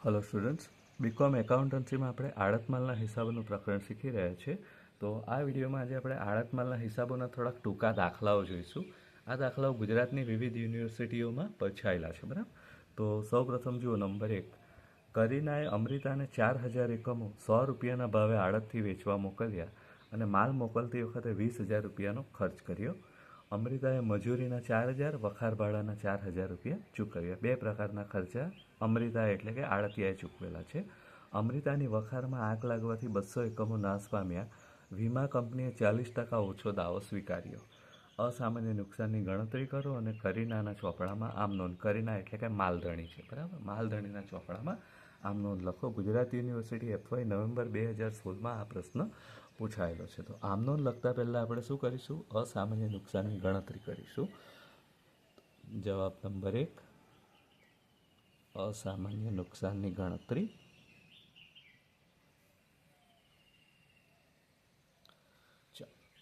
Hello students, BCom एकाउंटન્સીમાં આપણે આડત માલના હિસાબોનું પ્રકરણ શીખી રહ્યા છીએ. તો આ વિડીયોમાં આજે આપણે આડત માલના હિસાબોના થોડાક ટૂંકા દાખલાઓ જોઈશું. આ દાખલાઓ ગુજરાતની વિવિધ યુનિવર્સિટીઓમાં પૂછાયેલા છે. બરાબર, તો સૌપ્રથમ જુઓ નંબર 1. કરીનાએ અમૃતાને 4,000 એકમો 100 રૂપિયાના ભાવે આડતથી વેચવા મોકલ્યા અને માલ મોકલતી વખતે 20,000 રૂપિયાનો ખર્ચ કર્યો. અમૃતાએ મજૂરીના 4,000, વખાર ભાડાના 4,000 રૂપિયા ચૂકવ્યા. બે પ્રકારના ખર્ચા અમૃતા એટલે કે આડતિયાએ ચૂકવેલા છે. અમૃતાની વખારમાં આગ લાગવાથી 200 એકમો નાશ પામ્યા. વીમા કંપનીએ 40% ઓછો દાવો સ્વીકાર્યો. અસામાન્ય નુકસાનની ગણતરી કરો અને કરીનાના ચોપડામાં આમ નોંધ. કરીના એટલે કે માલધણી છે. બરાબર, માલધણીના ચોપડામાં આમ નોંધ લખો. ગુજરાત યુનિવર્સિટી FY નવેમ્બર 2016માં આ પ્રશ્ન પૂછાયેલો છે. તો આમ નોંધ લખતા પહેલાં આપણે શું કરીશું? અસામાન્ય નુકસાનની ગણતરી કરીશું. જવાબ નંબર 1, અસામાન્ય નુકસાનની ગણતરી.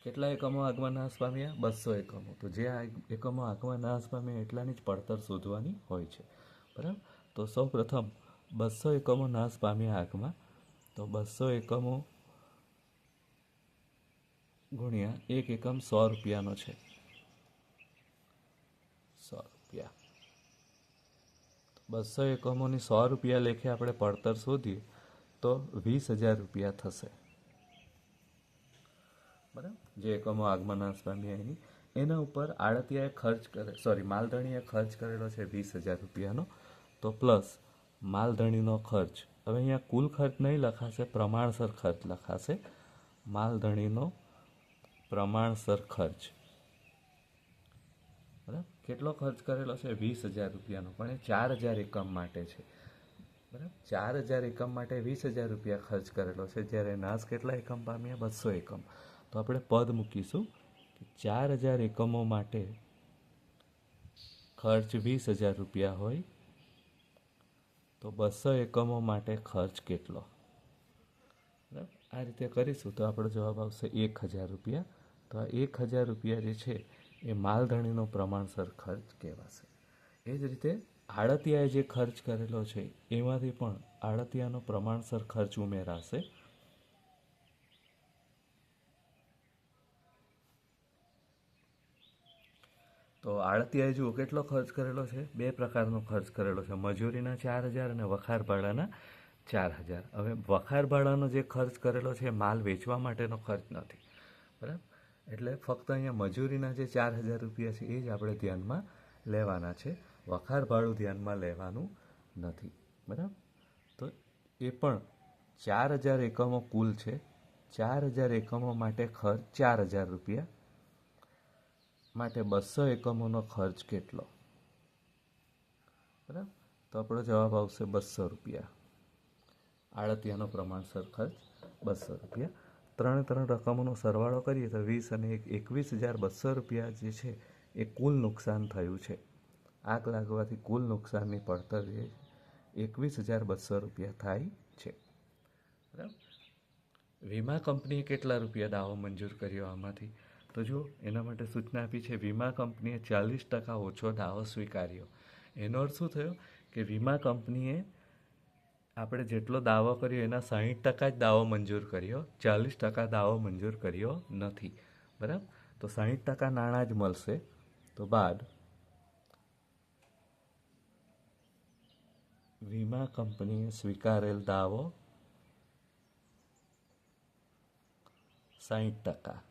કેટલા એકમો આગમાં નાશ પામ્યા? 200 એકમો. તો જે એકમો આગમાં નાશ પામ્યા એટલાની જ પડતર શોધવાની હોય છે. બરાબર, તો સૌ પ્રથમ 200 એકમો નાશ પામ્યા આગમાં, તો 200 એકમો ગુણ્યા એક એકમ 100 રૂપિયાનો છે. 100 રૂપિયા. 200 એકમોની 100 રૂપિયા લેખે આપણે પડતર શોધીએ તો 20,000 રૂપિયા થશે. બરાબર, જે એકમો આગમાં નાશ પામ્યા એના ઉપર આડતિયાએ માલધણીએ ખર્ચ કરેલો છે 20,000 રૂપિયાનો. તો પ્લસ માલધણીનો ખર્ચ. હવે અહીંયા કુલ ખર્ચ નહીં લખાશે, પ્રમાણસર ખર્ચ લખાશે. માલધણીનો પ્રમાણસર ખર્ચ. બરાબર, કેટલો ખર્ચ કરેલો છે? 20,000 રૂપિયાનો, પણ એ 4,000 એકમ માટે છે. બરાબર, 4,000 એકમ માટે 20,000 રૂપિયા ખર્ચ કરેલો છે, જ્યારે નાશ કેટલા એકમ પામ્યા? 200 એકમ. તો આપણે પદ મૂકીશું કે 4,000 એકમો માટે ખર્ચ 20,000 રૂપિયા હોય તો 200 એકમો માટે ખર્ચ કેટલો? બરાબર, આ રીતે કરીશું તો આપણો જવાબ આવશે 1,000 રૂપિયા. તો આ 1,000 રૂપિયા જે છે એ માલધણીનો પ્રમાણસર ખર્ચ કહેવાશે. એ જ રીતે આડતિયાએ જે ખર્ચ કરેલો છે એમાંથી પણ આડતિયાનો પ્રમાણસર ખર્ચ ઉમેરાશે. તો આડતિયાએ જુઓ કેટલો ખર્ચ કરેલો છે? બે પ્રકારનો ખર્ચ કરેલો છે, મજૂરીના 4,000 અને વખાર ભાડાના 4,000. હવે વખાર ભાડાનો જે ખર્ચ કરેલો છે માલ વેચવા માટેનો ખર્ચ નથી. બરાબર, એટલે ફક્ત અહીંયા મજૂરીના જે 4,000 રૂપિયા છે એ જ આપણે ધ્યાનમાં લેવાના છે. વખાર ભાડું ધ્યાનમાં લેવાનું નથી. બરાબર, તો એ પણ 4,000 એકમો કુલ છે. 4,000 એકમો માટે ખર્ચ 4,000 રૂપિયા માટે 200 એકમોનો ખર્ચ કેટલો? બરાબર, તો આપણો જવાબ આવશે 200 રૂપિયા. આડતિયાનો પ્રમાણસર ખર્ચ 200 રૂપિયા. ત્રણ રકમોનો સરવાળો કરીએ તો 20 અને 21,200 રૂપિયા જે છે એ કુલ નુકસાન થયું છે. આગ લાગવાથી કુલ નુકસાનની પડતર જે 21,200 રૂપિયા થાય છે. બરાબર, વીમા કંપનીએ કેટલા રૂપિયા દાવો મંજૂર કર્યો આમાંથી? તો જો એના માટે સૂચના આપી છે, વીમા કંપનીએ 40% ઓછો દાવો સ્વીકાર્યો. એનો અર્થ શું થયો કે વીમા કંપનીએ આપણે જેટલો દાવો કર્યો એના 60% જ દાવો મંજૂર કર્યો, 40% દાવો મંજૂર કર્યો નથી. બરાબર, તો 60% નાણાં જ મળશે. તો બાદ વીમા કંપનીએ સ્વીકારેલ દાવો 60%.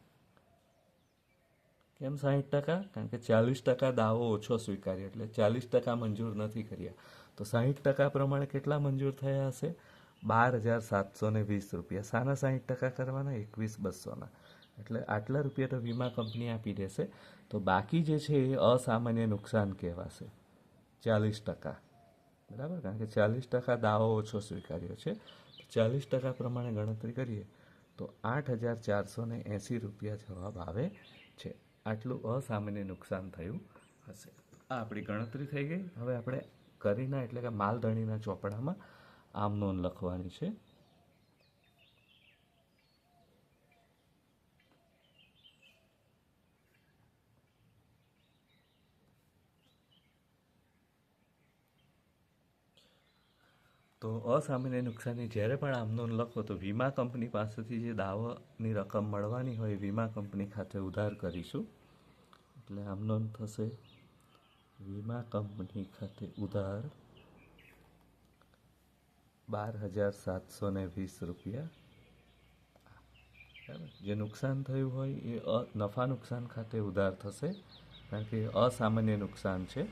કેમ 60%? કારણ કે 40% દાવો ઓછો સ્વીકાર્યો, એટલે 40% મંજૂર નથી કર્યા. તો 60% પ્રમાણે કેટલા મંજૂર થયા હશે? 12,720 રૂપિયા. શાના 60% કરવાના? 21,200ના. એટલે આટલા રૂપિયા તો વીમા કંપની આપી દેશે. તો બાકી જે છે એ અસામાન્ય નુકસાન કહેવાશે, 40%. બરાબર, કારણ કે 40% દાવો ઓછો સ્વીકાર્યો છે. 40% પ્રમાણે ગણતરી કરીએ તો 8,480 રૂપિયા જવાબ આવે છે. આટલું અસામાન્ય નુકસાન થયું હશે. આ આપણી ગણતરી થઈ ગઈ. હવે આપણે કરીના એટલે કે માલધણીના ચોપડામાં આમ નોંધ લખવાની છે. તો તો અસામાન્ય નુકસાનની જ્યારે પણ આમનોંધ લખો તો વીમા કંપની પાસેથી જે દાવાની રકમ મળવાની હોય વીમા કંપની ખાતે ઉધાર કરીશું. એટલે આમનોંધ થશે વીમા કંપની ખાતે ઉધાર 12,720 રૂપિયા. જે નુકસાન થયું હોય એ નફા નુકસાન ખાતે ઉધાર થશે, કારણ કે અસામાન્ય નુકસાન છે.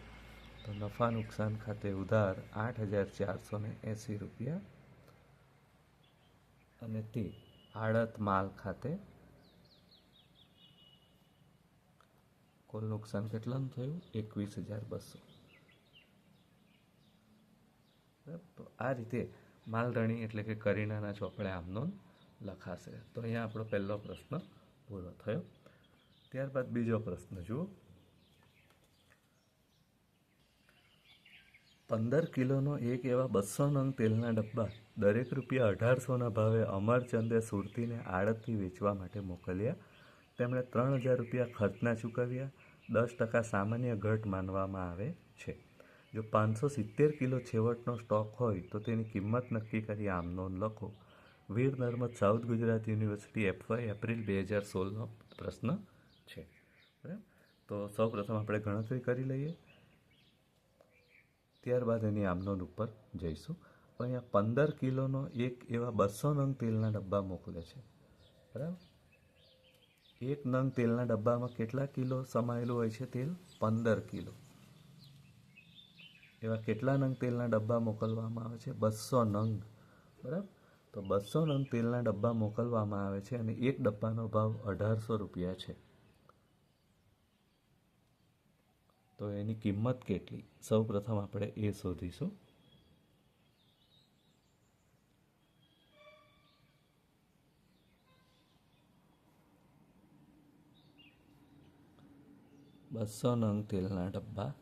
તો નફા નુકસાન ખાતે ઉધાર 8,480 રૂપિયા. અને તે આડત માલ ખાતે કુલ નુકસાન કેટલાનું થયું? 21,200. તો આ રીતે માલધણી એટલે કે કરીનાના ચોપડે આમનોંધ લખાશે. તો અહીંયા આપણો પહેલો પ્રશ્ન પૂરો થયો. ત્યારબાદ બીજો પ્રશ્ન જુઓ. 15 કિલોનો એક એવા 200 નંગ તેલના ડબ્બા દરેક ₹1,800ના ભાવે અમરચંદે સુરતીને આડતથી વેચવા માટે મોકલ્યા. તેમણે 3,000 રૂપિયા ખર્ચના ચૂકવ્યા. 10% સામાન્ય ઘટ માનવામાં આવે છે. જો 570 કિલો છેવટનો સ્ટોક હોય તો તેની કિંમત નક્કી કરી આમનોંધ લખો. Veer Narmad south Gujarat university FY April 2016નો પ્રશ્ન છે. બરાબર. તો સૌ પ્રથમ આપણે ગણતરી કરી લઈએ, ત્યારબાદ એની આમનોંધ ઉપર જઈશું. તો અહીંયા 15 કિલોનો એક એવા 200 નંગ તેલના ડબ્બા મોકલે છે. બરાબર. એક નંગ તેલના ડબ્બામાં કેટલા કિલો સમાયેલું હોય છે? તેલ 15 કિલો. એવા કેટલા નંગ તેલના ડબ્બા મોકલવામાં આવે છે? 200 નંગ. બરાબર. તો 200 નંગ તેલના ડબ્બા મોકલવામાં આવે છે અને એક ડબ્બાનો ભાવ 1,800 રૂપિયા છે. તો એની કિંમત કેટલી? સૌ પ્રથમ આપણે એ શોધીશું. બસો નંગ તેલના ડબ્બા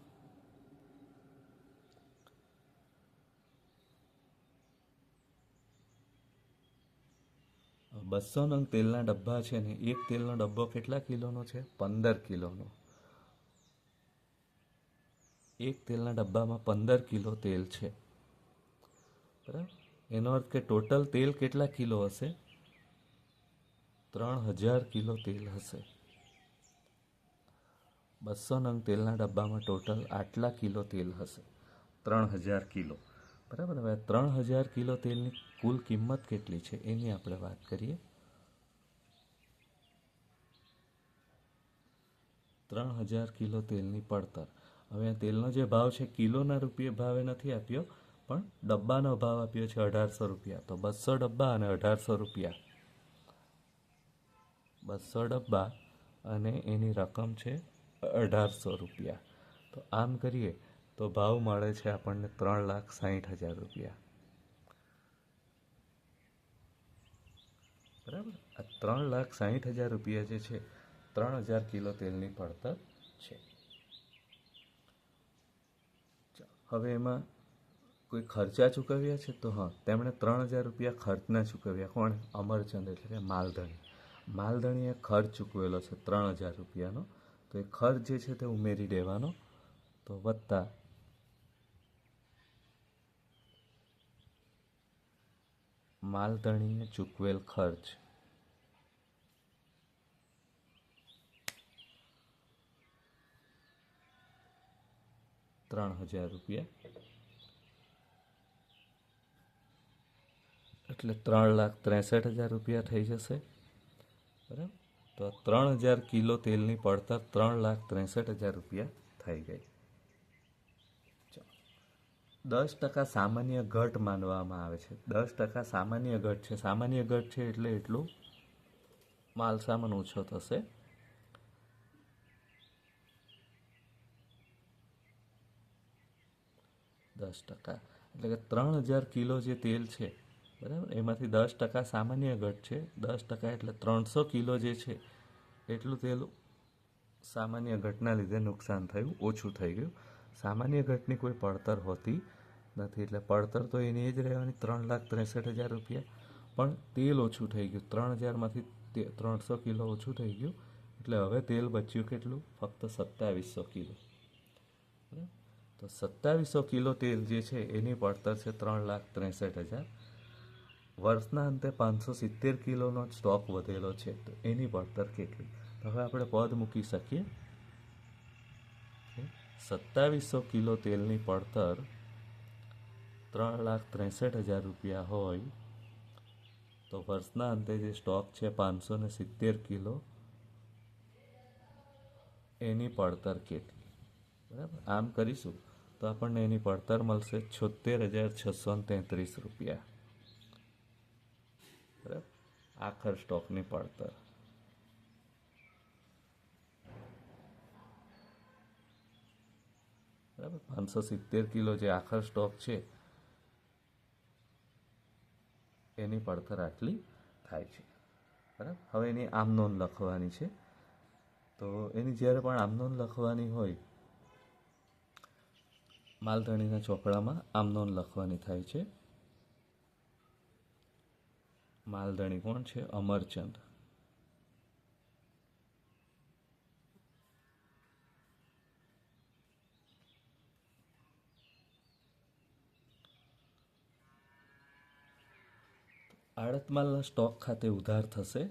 200 નંગ તેલના ડબ્બા છે ને એક તેલનો ડબ્બો કેટલા કિલોનો છે? 15 કિલોનો. એક તેલના ડબ્બામાં 15 કિલો તેલ છે. બરાબર. એનો અર્થ કે ટોટલ તેલ કેટલા કિલો હશે? 3,000 કિલો તેલ હશે. 200 નંગ તેલના ડબ્બામાં ટોટલ આટલા કિલો તેલ હશે, 3,000 કિલો. બરાબર. હવે 3,000 કિલો તેલની કુલ કિંમત કેટલી છે એની આપણે વાત કરીએ. 3,000 કિલો તેલની પડતર. હવે તેલનો જે ભાવ છે કિલોના રૂપિયા ભાવે નથી આપ્યો, પણ ડબ્બાનો ભાવ આપ્યો છે 1,800 રૂપિયા. તો 200 ડબ્બા અને 1,800 રૂપિયા. 200 ડબ્બા અને એની રકમ છે 1,800 રૂપિયા. તો આમ કરીએ તો ભાવ મળે છે આપણને 3,60,000 રૂપિયા. બરાબર. આ 3,60,000 રૂપિયા જે છે 3,000 કિલો તેલની પડતર છે. હવે એમાં કોઈ ખર્ચા ચૂકવ્યા છે? તો હા, તેમણે 3,000 રૂપિયા ખર્ચના ચૂકવ્યા. કોણ? અમરચંદ એટલે કે માલધણી. માલધણીએ ખર્ચ ચૂકવેલો છે 3,000 રૂપિયાનો. તો એ ખર્ચ જે છે તે ઉમેરી દેવાનો. તો વત્તા માલધણીએ ચૂકવેલ ખર્ચ. ₹3,000 એટલે 3,63,000 રૂપિયા થઈ જશે. બરાબર. તો 3,000 કિલો તેલની પડતર 3,63,000 રૂપિયા થઈ ગઈ. 10% સામાન્ય ઘટ માનવામાં આવે છે. 10% સામાન્ય ઘટ છે. સામાન્ય ઘટ છે એટલે એટલું માલ સામાન ઓછો થશે. એટલે કે 3,000 કિલો જે તેલ છે, બરાબર, એમાંથી 10% સામાન્ય ઘટ છે. 10% એટલે 300 કિલો જે છે એટલું તેલ સામાન્ય ઘટના લીધે નુકસાન થયું, ઓછું થઈ ગયું. સામાન્ય ઘટની કોઈ પડતર હોતી નથી, એટલે પડતર તો એની જ રહેવાની 3,63,000 રૂપિયા. પણ તેલ ઓછું થઈ ગયું, 3,000માંથી 300 કિલો ઓછું થઈ ગયું. એટલે હવે તેલ બચ્યું કેટલું? ફક્ત 2,700 કિલો. બરાબર. તો તો 2700 કિલો તેલ જે છે એની પડતર છે 3,63,000. વર્ષના અંતે 570 કિલોનો સ્ટોક વધેલો છે, તો એની પડતર કેટલી? તો હવે આપણે પદ મૂકી શકીએ. 2700 કિલો તેલની પડતર 3,63,000 રૂપિયા હોય તો વર્ષના અંતે જે સ્ટોક છે 570 કિલો, એની પડતર કેટલી? બરાબર, આમ કરીશું તો આપણને એની પડતર મળશે 76,633 રૂપિયા. બરાબર, આખર સ્ટોકની પડતર. બરાબર, 570 કિલો જે આખર સ્ટોક છે એની પડતર આટલી થાય છે. બરાબર, હવે એની આમ નોંધ લખવાની છે. તો એની જ્યારે પણ આમ નોંધ લખવાની હોય, માલધણીના ચોપડામાં આમ નોંધ લખવાની થાય છે. માલધણી કોણ છે? અમરચંદ. આડત માલના સ્ટોક ખાતે ઉધાર થશે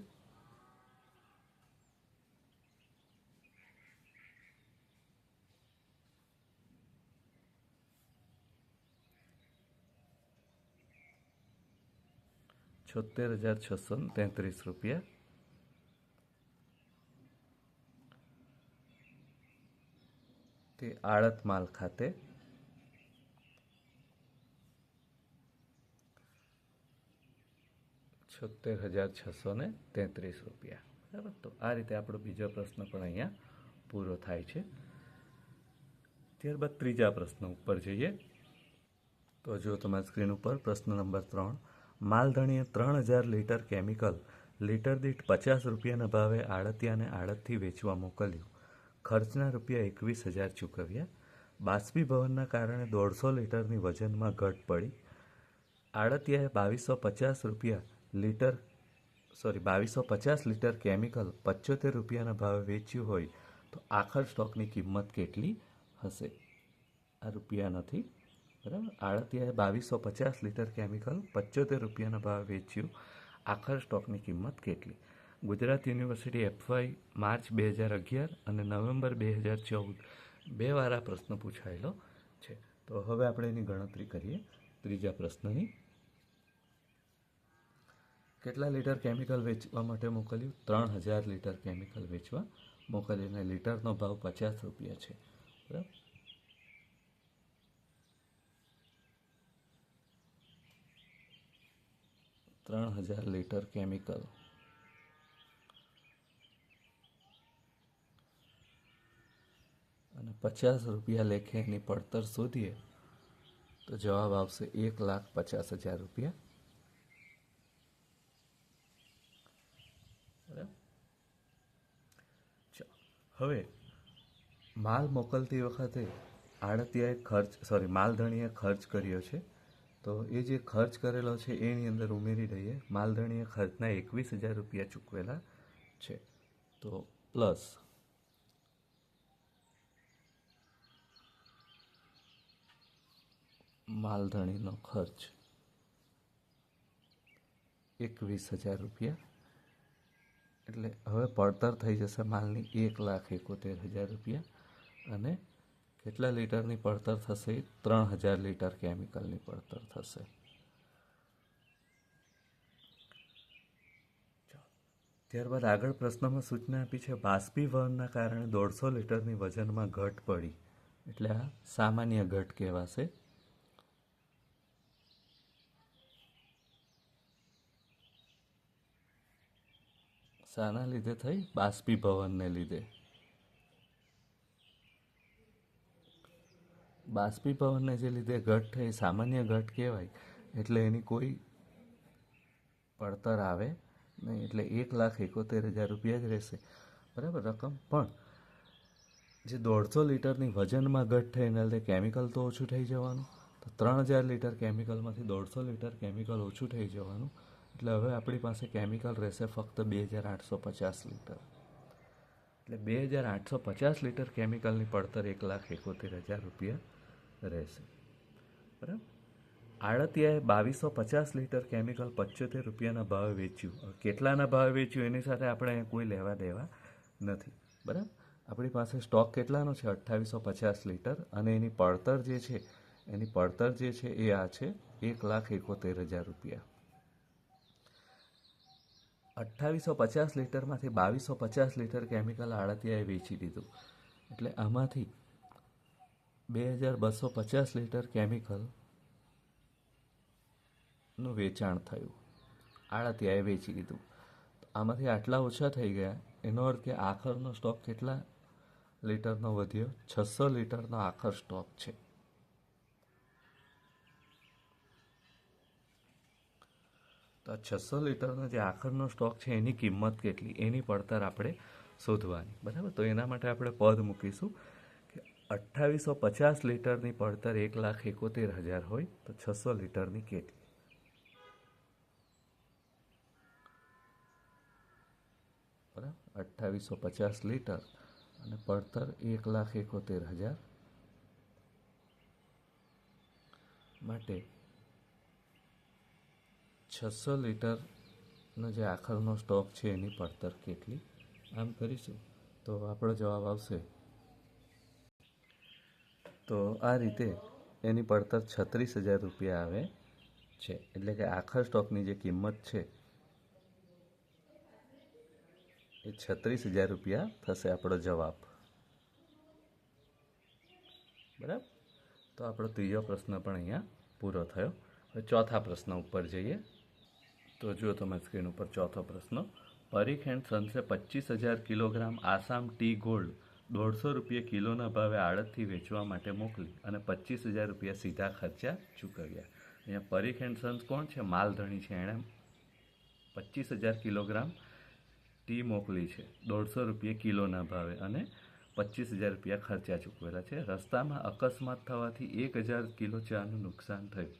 76,633 રૂપિયા. તે આડત માલ ખાતે 76,633 રૂપિયા. બરાબર, તો આ રીતે આપણો બીજો પ્રશ્ન પણ અહીંયા પૂરો થાય છે. ત્યારબાદ ત્રીજા પ્રશ્ન ઉપર જઈએ. તો જો તમારી સ્ક્રીન ઉપર પ્રશ્ન નંબર 3, માલધણીએ 3,000 લીટર કેમિકલ લીટર દીઠ 50 રૂપિયાના ભાવે આડતિયાને આડતથી વેચવા મોકલ્યું. ખર્ચના રૂપિયા 21,000 ચૂકવ્યા. બાષ્પીભવનના કારણે 150 લીટરની વજનમાં ઘટ પડી. આડતિયાએ 250 લીટર કેમિકલ 75 રૂપિયાના ભાવે વેચ્યું હોય તો આખર સ્ટોકની કિંમત કેટલી હશે? આ રૂપિયા નથી. બરાબર, આડતિયાએ 250 લીટર કેમિકલ 75 રૂપિયાના ભાવે વેચ્યું, આખર સ્ટોકની કિંમત કેટલી? ગુજરાત યુનિવર્સિટી FY માર્ચ 2011 અને નવેમ્બર 2014 બે વાર આ પ્રશ્ન પૂછાયેલો છે. તો હવે આપણે એની ગણતરી કરીએ. ત્રીજા પ્રશ્નની, કેટલા લીટર કેમિકલ વેચવા માટે મોકલ્યું? 3,000 લીટર કેમિકલ વેચવા મોકલ્યું અને લીટરનો ભાવ 50 રૂપિયા છે. બરાબર, $3,000 લીટર કેમિકલ અને 50 રૂપિયા લેખે એની પડતર શોધીએ તો જવાબ આવશે 1,50,000 રૂપિયા. હવે માલ મોકલતી વખતે માલધણીએ ખર્ચ કર્યો છે, તો એ જે ખર્ચ કરેલો છે એની અંદર ઉમેરી દઈએ. માલધણીએ ખર્ચના 21,000 રૂપિયા ચૂકવેલા છે, તો પ્લસ માલધણીનો ખર્ચ 21,000 રૂપિયા, એટલે હવે પડતર થઈ જશે માલની 1,71,000 રૂપિયા. અને કેટલા લીટરની પડતર થશે? 3,000 લીટર કેમિકલની પડતર થશે. ત્યારબાદ આગળ પ્રશ્નમાં સૂચના આપી છે, બાષ્પીભવનના કારણે 150 લીટરની વજનમાં ઘટ પડી, એટલે આ સામાન્ય ઘટ કહેવાશે. શાના લીધે થઈ? બાષ્પીભવનને લીધે. બાષ્પીભવનને જે લીધે ઘટ થઈ સામાન્ય ઘટ કહેવાય, એટલે એની કોઈ પડતર આવે નહીં, એટલે 1,71,000 રૂપિયા જ રહેશે. બરાબર, રકમ. પણ જે 150 લીટરની વજનમાં ઘટ થઈ એના લીધે કેમિકલ તો ઓછું થઈ જવાનું, તો 3,000 લીટર કેમિકલમાંથી 150 લીટર કેમિકલ ઓછું થઈ જવાનું, એટલે હવે આપણી પાસે કેમિકલ રહેશે ફક્ત 2,850 લીટર. એટલે 2,850 લીટર કેમિકલની પડતર 1,71,000 રૂપિયા રહેશે. બરાબર. આડતિયાએ 2250 લીટર કેમિકલ 75 રૂપિયાના ભાવે વેચ્યું. કેટલાના ભાવે વેચ્યું એની સાથે આપણે કોઈ લેવા દેવા નથી. બરાબર. આપણી પાસે સ્ટોક કેટલાનો છે? 2850 લીટર, અને એની પડતર જે છે એ આ છે 1,71,000 રૂપિયા. 2850 લીટરમાંથી 2250 લીટર કેમિકલ આડતિયાએ વેચી દીધું, એટલે આમાંથી 2250 લીટર કેમિકલનું વેચાણ થયું, આડતિયાએ વેચી દીધું. આમાંથી આટલા ઓછા થઈ ગયા, એનો અર્થ કે આખરનો સ્ટોક કેટલા લીટરનો વધ્યો? 600 લીટરનો આખર સ્ટોક છે. તો આ 600 લીટરનો જે આખરનો સ્ટોક છે એની કિંમત કેટલી, એની પડતર આપણે શોધવાની. બરાબર. તો એના માટે આપણે પદ મૂકીશું કે 2850 લીટરની પડતર 1,71,000 હોય તો 600 લીટરની કેટલી? બરાબર. 2850 લીટર અને પડતર 1,71,000 માટે 600 લીટરનો જે આખરનો સ્ટોક છે એની પડતર કેટલી? આમ કરીશું તો આપણો જવાબ આવશે. તો આ રીતે એની પડતર 36,000 રૂપિયા આવે છે. એટલે કે આખર સ્ટોકની જે કિંમત છે એ 36,000 રૂપિયા થશે આપણો જવાબ. બરાબર. તો આપણો ત્રીજો પ્રશ્ન પણ અહીંયા પૂરો થયો. હવે ચોથા પ્રશ્ન ઉપર જઈએ. તો જુઓ તમારી સ્ક્રીન ઉપર ચોથો પ્રશ્ન. પરીખ એન્ડ સન્સે 25,000 કિલોગ્રામ આસામ ટી ગોલ્ડ 150 રૂપિયા કિલોના ભાવે આડતથી વેચવા માટે મોકલી અને 25,000 રૂપિયા સીધા ખર્ચા ચૂકવ્યા. અહીંયા પરીખ એન્ડ સન્સ કોણ છે? માલધણી છે. એણે 25,000 કિલોગ્રામ ટી મોકલી છે 150 રૂપિયા કિલોના ભાવે અને 25,000 રૂપિયા ખર્ચા ચૂકવેલા છે. રસ્તામાં અકસ્માત થવાથી 1,000 કિલો ચાનું નુકસાન થયું.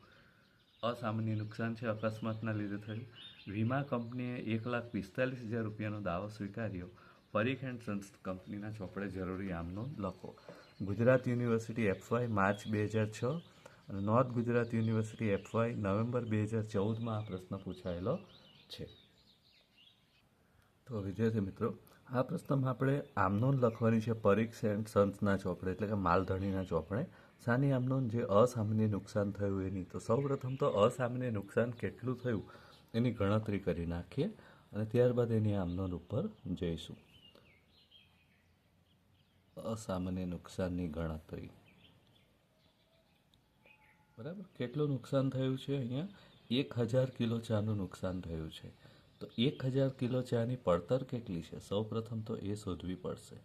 અસામાન્ય નુકસાન છે, અકસ્માતના લીધે થયું. વીમા કંપનીએ 1,45,000 રૂપિયાનો દાવો સ્વીકાર્યો. પરીખ એન્ડ સન્સ કંપનીના ચોપડે જરૂરી આમનોંધ લખો. ગુજરાત યુનિવર્સિટી FY માર્ચ 2006 અને north Gujarat university FY November 2014માં આ પ્રશ્ન પૂછાયેલો છે. તો વિદ્યાર્થી મિત્રો, આ પ્રશ્નમાં આપણે આમનોંધ લખવાની છે પરીખ એન્ડ સન્સના ચોપડે, એટલે કે માલધણીના ચોપડે. સાની આમનોંધ? જે અસામાન્ય નુકસાન થયું એની. તો સૌપ્રથમ તો અસામાન્ય નુકસાન કેટલું થયું એની ગણતરી કરી નાખીએ અને ત્યારબાદ એની આમનોંધ ઉપર જઈશું. અસામાન્ય નુકસાનની ગણતરી. બરાબર. કેટલું નુકસાન થયું છે? અહીંયા 1,000 કિલો ચાનું નુકસાન થયું છે. તો 1,000 કિલો ચાની પડતર કેટલી છે? સૌપ્રથમ તો એ શોધવી પડશે.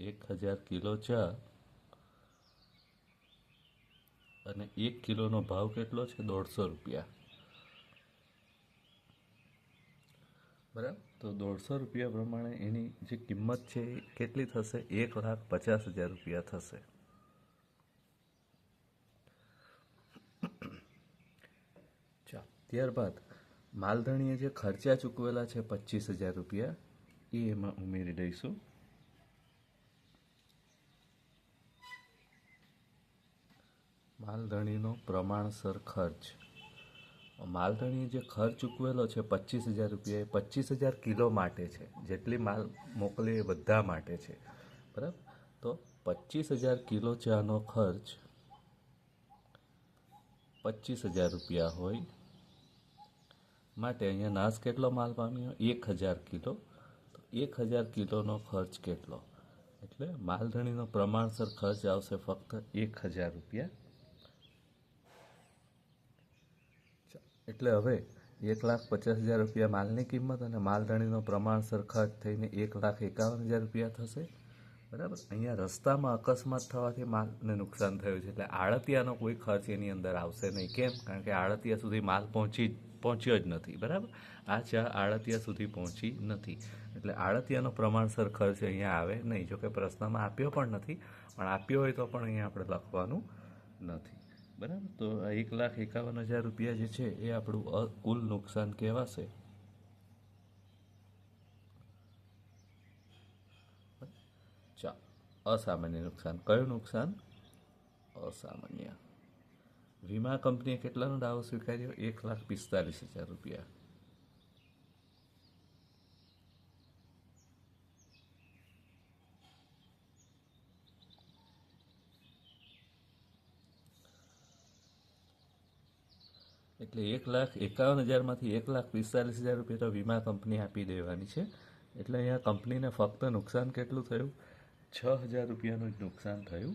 એક 1,000 કિલો ચા અને 1 કિલોનો ભાવ કેટલો છે? 150 રૂપિયા. બરાબર. તો 150 રૂપિયા પ્રમાણે એની જે કિંમત છે એ કેટલી થશે? 1,50,000 રૂપિયા થશે. ત્યારબાદ માલધણીએ જે ખર્ચા ચૂકવેલા છે 25,000 રૂપિયા એ એમાં ઉમેરી દઈશું. માલધણીનો પ્રમાણસર ખર્ચ. માલધણીએ જે ખર્ચ ચૂકવેલો છે 25,000 રૂપિયા એ 25,000 કિલો માટે છે. જેટલી માલ મોકલે એ બધા માટે છે. બરાબર. તો 25,000 કિલો ચાનો ખર્ચ 25,000 રૂપિયા હોય માટે અહીંયા નાશ કેટલો માલ પામ્યો? 1,000 કિલો. તો 1,000 કિલોનો ખર્ચ કેટલો? એટલે માલધણીનો પ્રમાણસર ખર્ચ આવશે ફક્ત 1,000 રૂપિયા. એટલે હવે 1,50,000 રૂપિયા માલની કિંમત અને માલધણીનો પ્રમાણસર ખર્ચ થઈને 1,51,000 રૂપિયા થશે. બરાબર. અહીંયા રસ્તામાં અકસ્માત થવાથી માલને નુકસાન થયું છે, એટલે આડતિયાનો કોઈ ખર્ચ એની અંદર આવશે નહીં. કેમ? કારણ કે આડતિયા સુધી માલ પહોંચ્યો જ નથી. બરાબર. આ ચા આડતિયા સુધી પહોંચી નથી, એટલે આડતિયાનો પ્રમાણસર ખર્ચ અહીંયા આવે નહીં. જોકે પ્રશ્નમાં આપ્યો પણ નથી, પણ આપ્યો હોય તો પણ અહીંયા આપણે લખવાનું નથી. બરાબર. તો આ 1,51,000 રૂપિયા જે છે એ આપણું કુલ નુકસાન કહેવાશે. અસામાન્ય નુકસાન. કયું નુકસાન? અસામાન્ય. વીમા કંપનીએ કેટલાનો દાવો સ્વીકાર્યો? 1,45,000 રૂપિયા. એટલે 1,51,000માંથી 1,45,000 રૂપિયા તો વીમા કંપની આપી દેવાની છે. એટલે અહીંયા કંપનીને ફક્ત નુકસાન કેટલું થયું? 6,000 રૂપિયાનું જ નુકસાન થયું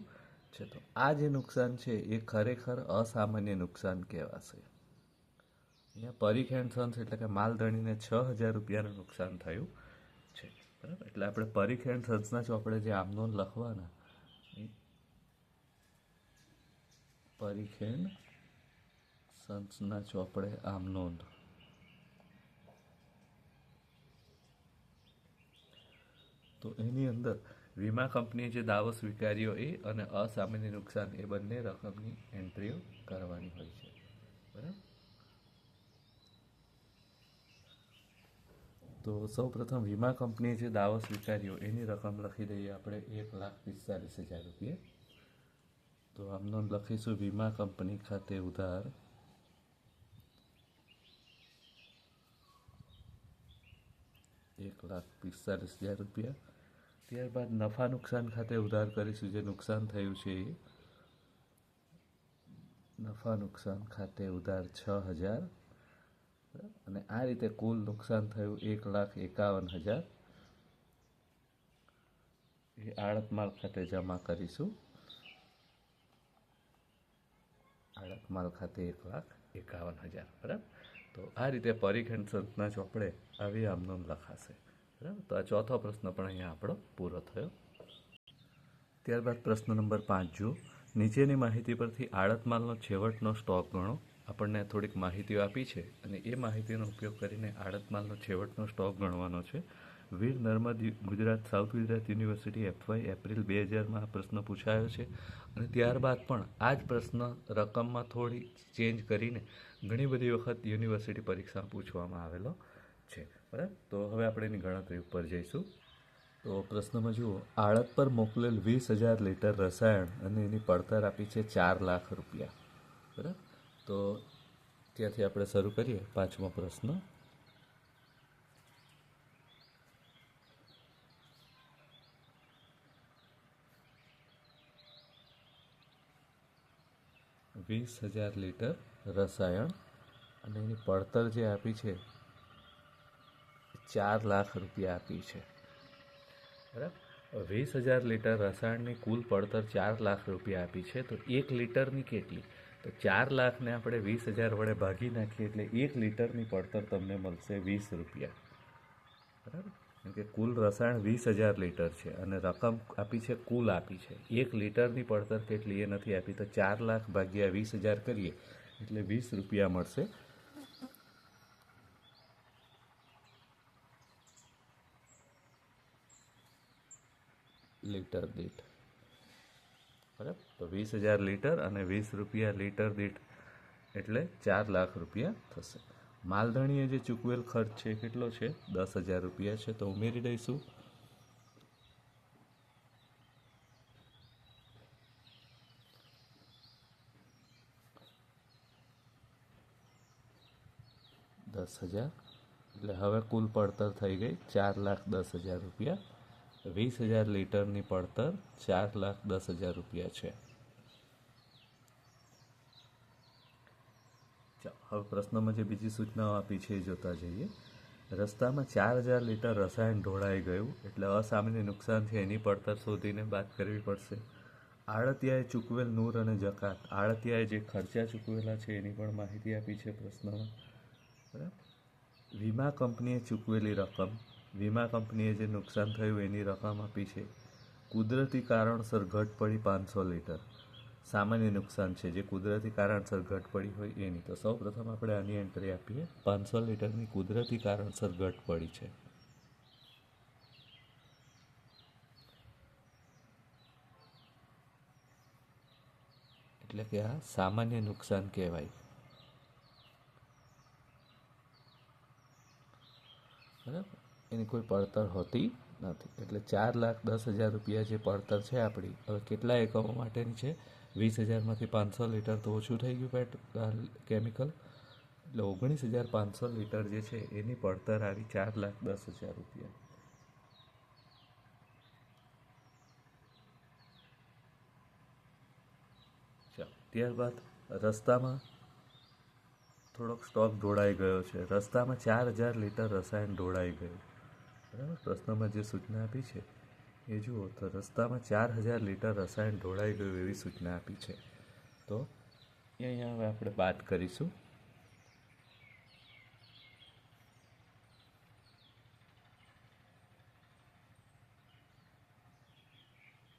છે. તો આ જે નુકસાન છે એ ખરેખર અસામાન્ય નુકસાન કહેવાશે. અહીંયા પરીખ એન્ડ સન્સ એટલે કે માલધણીને 6,000 રૂપિયાનું નુકસાન થયું છે. બરાબર. એટલે આપણે પરીખ એન્ડ સન્સના ચોપડે જે આમનોંધ લખવાના, પરીખ એન્ડ સન્સના ચોપડે આમનોંધ. તો એની અંદર વીમા કંપનીએ જે દાવો સ્વીકાર્યો એ અને અસામાન્ય નુકસાન એ બંને રકમની એન્ટ્રીઓ કરવાની હોય છે. બરાબર. તો સૌપ્રથમ વીમા કંપનીએ જે દાવો સ્વીકાર્યો એની રકમ લખી દઈએ આપણે 1,45,000 રૂપિયા. તો આમનો લખીશું વીમા કંપની ખાતે ઉધાર 1,45,000 રૂપિયા. ત્યારબાદ નફા નુકસાન ખાતે ઉધાર કરીશું. જે નુકસાન થયું છે એ નફા નુકસાન ખાતે ઉધાર 6,000. અને આ રીતે કુલ નુકસાન થયું 1,51,000. એ આડત માલ ખાતે જમા કરીશું. આડત માલ ખાતે 1,51,000. બરાબર. તો આ રીતે પરીખ એન્ડ સન્સના ચોપડે આવી આમનોંધ લખાશે. બરાબર. તો આ ચોથો પ્રશ્ન પણ અહીંયા આપણો પૂરો થયો. ત્યારબાદ પ્રશ્ન નંબર 5 જુઓ. નીચેની માહિતી પરથી આડત માલનો છેવટનો સ્ટોક ગણો. આપણને થોડીક માહિતીઓ આપી છે અને એ માહિતીનો ઉપયોગ કરીને આડત માલનો છેવટનો સ્ટોક ગણવાનો છે. Veer Narmad Gujarat south Gujarat university FY April 2000માં આ પ્રશ્ન પૂછાયો છે. અને ત્યારબાદ પણ આ જ પ્રશ્ન રકમમાં થોડી ચેન્જ કરીને ઘણી બધી વખત યુનિવર્સિટી પરીક્ષામાં પૂછવામાં આવેલો છે. બરાબર. તો હવે આપણે એની ગણતરી ઉપર જઈશું. તો પ્રશ્નમાં જુઓ, આડત પર મોકલેલ 20,000 લીટર રસાયણ અને એની પડતર આપી છે 4 લાખ રૂપિયા. બરાબર. તો ત્યાંથી આપણે શરૂ કરીએ. 5મો પ્રશ્ન. ₹20,000 લીટર રસાયણ અને એની પડતર જે આપી છે 4 લાખ રૂપિયા આપી છે. બરાબર. 20,000 લીટર રસાયણની કુલ પડતર 4 લાખ રૂપિયા આપી છે. તો 1 લીટરની કેટલી? તો 4 લાખને આપણે 20,000 વડે ભાગી નાખીએ એટલે 1 લીટરની પડતર તમને મળશે 20 રૂપિયા. બરાબર. કેમ કે કુલ રસાયણ 20,000 લીટર છે અને રકમ આપી છે, કુલ આપી છે. 1 લીટરની પડતર કેટલી એ નથી આપી. તો 4 લાખ ભાગ્યા 20,000 કરીએ એટલે 20 રૂપિયા મળશે. લીટર દીઠ. બરાબર. તો 20,000 લીટર અને 20 રૂપિયા લીટર દીઠ એટલે 4 લાખ રૂપિયા થશે. માલધણીએ જે ચૂકવેલ ખર્ચ છે કેટલો છે? 10,000 રૂપિયા છે. તો ઉમેરી દઈશું. ₹10,000 એટલે હવે કુલ પડતર થઈ ગઈ 4,10,000 રૂપિયા. 20,000 લીટરની પડતર 4,10,000 રૂપિયા છે. હવે પ્રશ્નમાં જે બીજી સૂચનાઓ આપી છે એ જોતા જઈએ. રસ્તામાં 4,000 લીટર રસાયણ ઢોળાઈ ગયું એટલે અસામાન્ય નુકસાન છે એની પડતર શોધીને બાદ કરવી પડશે. આડતિયાએ ચૂકવેલ નૂર અને જકાત. આડતિયાએ જે ખર્ચા ચૂકવેલા છે એની પણ માહિતી આપી છે પ્રશ્નમાં. બરાબર. વીમા કંપનીએ ચૂકવેલી રકમ. વીમા કંપનીએ જે નુકસાન થયું એની રકમ આપી છે. કુદરતી કારણસર ઘટ પડી 500 લીટર. સામાન્ય નુકસાન છે જે કુદરતી કારણસર ઘટ પડી હોય એની. તો સૌ પ્રથમ આપણે આની એન્ટ્રી આપીએ. 500 લીટરની કુદરતી કારણસર ઘટ પડી છે. એટલે કે આ સામાન્ય નુકસાન કહેવાય. બરાબર. એની કોઈ પડતર હોતી નથી. એટલે 4,10,000 રૂપિયા જે પડતર છે આપણી, હવે કેટલા એકમો માટેની છે? 20,000માંથી 500 લીટર તો ઓછું થઈ ગયું કેમિકલ, એટલે 19,500 લીટર જે છે એની પડતર આવી 4,10,000 રૂપિયા. ચાલો, ત્યારબાદ રસ્તામાં થોડોક સ્ટોક ઢોળાઈ ગયો છે. રસ્તામાં 4,000 લીટર રસાયણ ઢોળાઈ ગયું. બરાબર, પ્રશ્નમાં જે સૂચના આપી છે એ જુઓ તો રસ્તામાં 4,000 લીટર રસાયણ ઢોળાઈ ગયું એવી સૂચના આપી છે. તો અહીંયા હવે આપણે બાદ કરીશું.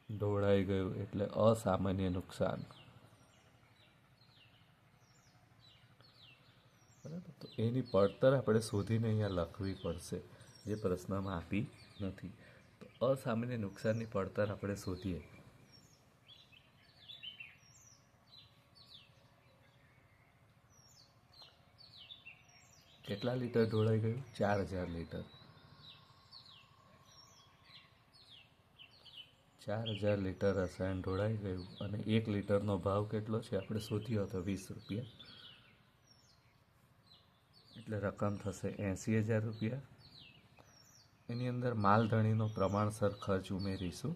ઢોળાઈ ગયું એટલે અસામાન્ય નુકસાન. બરાબર, તો એની પડતર આપણે શોધીને અહીંયા લખવી પડશે, જે પ્રશ્નમાં આપી નથી. તો અસામાન્ય નુકસાનની પડતર આપણે શોધીએ. કેટલા લીટર ઢોળાઈ ગયું? 4,000 લીટર. 4,000 લીટર રસાયણ ઢોળાઈ ગયું અને 1 લીટરનો ભાવ કેટલો છે આપણે શોધ્યો હતો? 20 રૂપિયા. એટલે રકમ થશે 80,000 રૂપિયા. એની અંદર માલધણીનો પ્રમાણસર ખર્ચ ઉમેરીશું.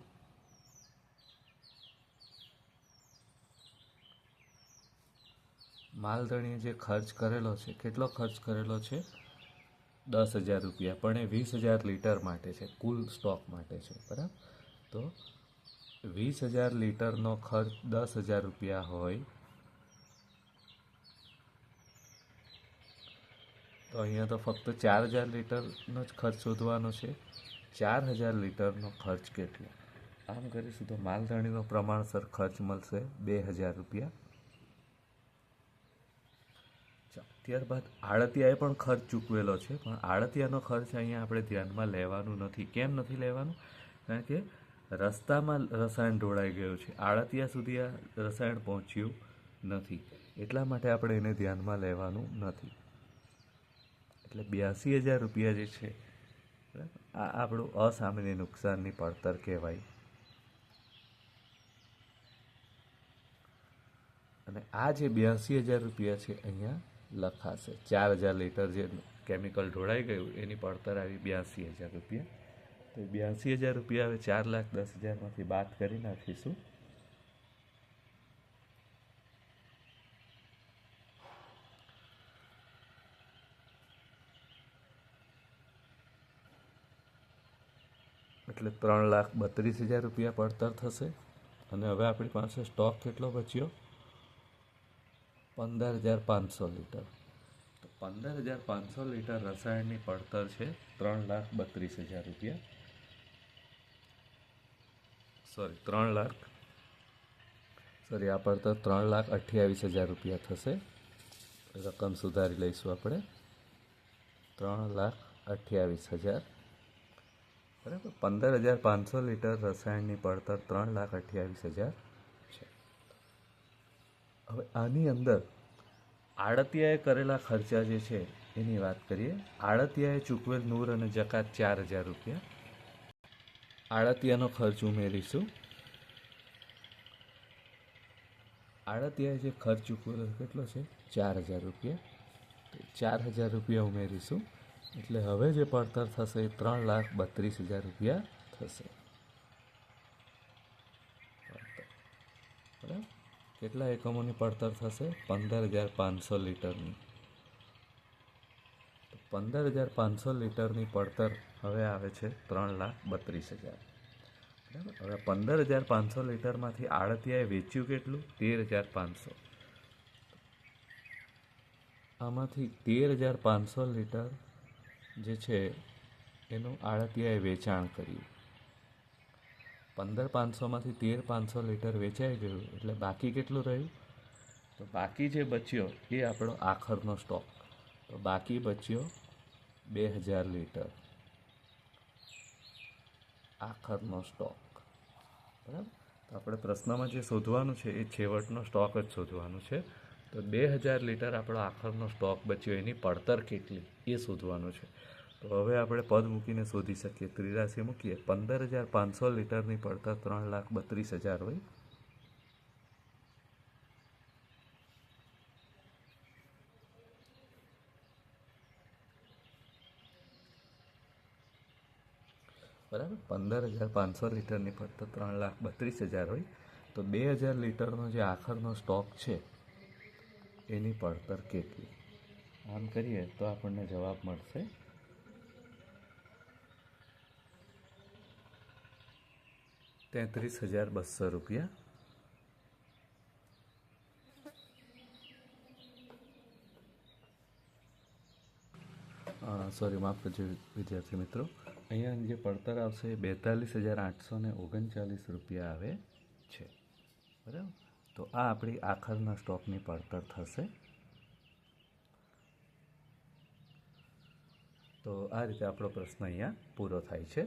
માલધણીએ જે ખર્ચ કરેલો છે, કેટલો ખર્ચ કરેલો છે? 10,000 રૂપિયા, પણ એ 20,000 લીટર માટે છે, કુલ સ્ટોક માટે છે. બરાબર, તો 20,000 લીટરનો ખર્ચ 10,000 રૂપિયા હોય તો અહીંયા તો ફક્ત 4,000 લીટરનો જ ખર્ચ શોધવાનો છે. 4,000 લીટરનો ખર્ચ કેટલો? આમ કરીશું તો માલધણીનો પ્રમાણસર ખર્ચ મળશે 2,000 રૂપિયા. ત્યારબાદ આડતિયાએ પણ ખર્ચ ચૂકવેલો છે, પણ આડતિયાનો ખર્ચ અહીંયા આપણે ધ્યાનમાં લેવાનું નથી. કેમ નથી લેવાનું? કારણ કે રસ્તામાં રસાયણ ઢોળાઈ ગયું છે, આડતિયા સુધી આ રસાયણ પહોંચ્યું નથી, એટલા માટે આપણે એને ધ્યાનમાં લેવાનું નથી. એટલે 82,000 રૂપિયા જે છે આ આપણું અસામાન્ય નુકસાનની પડતર કહેવાય. અને આ જે 82,000 રૂપિયા છે અહીંયા લખાશે. 4,000 લીટર જે કેમિકલ ઢોળાઈ ગયું એની પડતર આવી 82,000 રૂપિયા. તો 82,000 રૂપિયા હવે 4,10,000માંથી બાદ કરી નાખીશું. એટલે 3,32,000 રૂપિયા પડતર થશે. અને હવે આપણી પાસે સ્ટોક કેટલો બચ્યો? 15,500 લીટર. તો 15,500 લીટર રસાયણની પડતર છે 3,32,000 રૂપિયા. આ પડતર 3,28,000 રૂપિયા થશે. રકમ સુધારી લઈશું આપણે. 3,28,000. બરાબર, 15,500 લીટર રસાયણની પડતર 3,28,000 છે. હવે આની અંદર આડતિયાએ કરેલા ખર્ચા જે છે એની વાત કરીએ. આડતિયાએ ચૂકવેલ નૂર અને જકાત 4,000 રૂપિયા. આડતિયાનો ખર્ચ ઉમેરીશું. આડતિયાએ જે ખર્ચ ચૂકવેલો કેટલો છે? 4,000 રૂપિયા. 4,000 રૂપિયા ઉમેરીશું. એટલે હવે જે પડતર થશે એ 3,32,000 રૂપિયા થશે. બરાબર, કેટલા એકમોની પડતર થશે? 15,500 લીટરની. 15,500 લીટરની પડતર હવે આવે છે 3,32,000. બરાબર, હવે 15,500 લીટરમાંથી આડતિયાએ વેચ્યું કેટલું? 13,500. આમાંથી 13,500 લીટર જે છે એનું આડતિયાએ વેચાણ કર્યું. 15,500માંથી 13,500 લીટર વેચાઈ ગયું, એટલે બાકી કેટલું રહ્યું? તો બાકી જે બચ્યો એ આપણો આખરનો સ્ટોક. તો બાકી બચ્યો 2,000 લીટર આખરનો સ્ટોક. બરાબર, તો આપણે પ્રશ્નમાં જે શોધવાનું છે એ છેવટનો સ્ટોક જ શોધવાનું છે. તો 2,000 લીટર આપણો આખરનો સ્ટોક બચ્યો, એની પડતર કેટલી એ શોધવાનું છે. તો હવે આપણે પદ મૂકીને શોધી શકીએ. ત્રિરાશી મૂકીએ 15,500 લીટરની પડતર 3,32,000 હોય. બરાબર, 15,500 લીટરની પડતર 3,32,000 હોય. તો 2,000 લીટરનો જે આખરનો સ્ટોક છે એની પડતર કેટલી? આમ કરીએ તો આપણને જવાબ મળશે 33,200 રૂપિયા. સોરી, માફ કરજો વિદ્યાર્થી મિત્રો, અહીંયા જે પડતર આવશે એ 42,839 રૂપિયા આવે છે. બરાબર, તો આ આપણી આખરના સ્ટોકની પડતર થશે. તો આ રીતે આપણો પ્રશ્ન અહીંયા પૂરો થાય છે.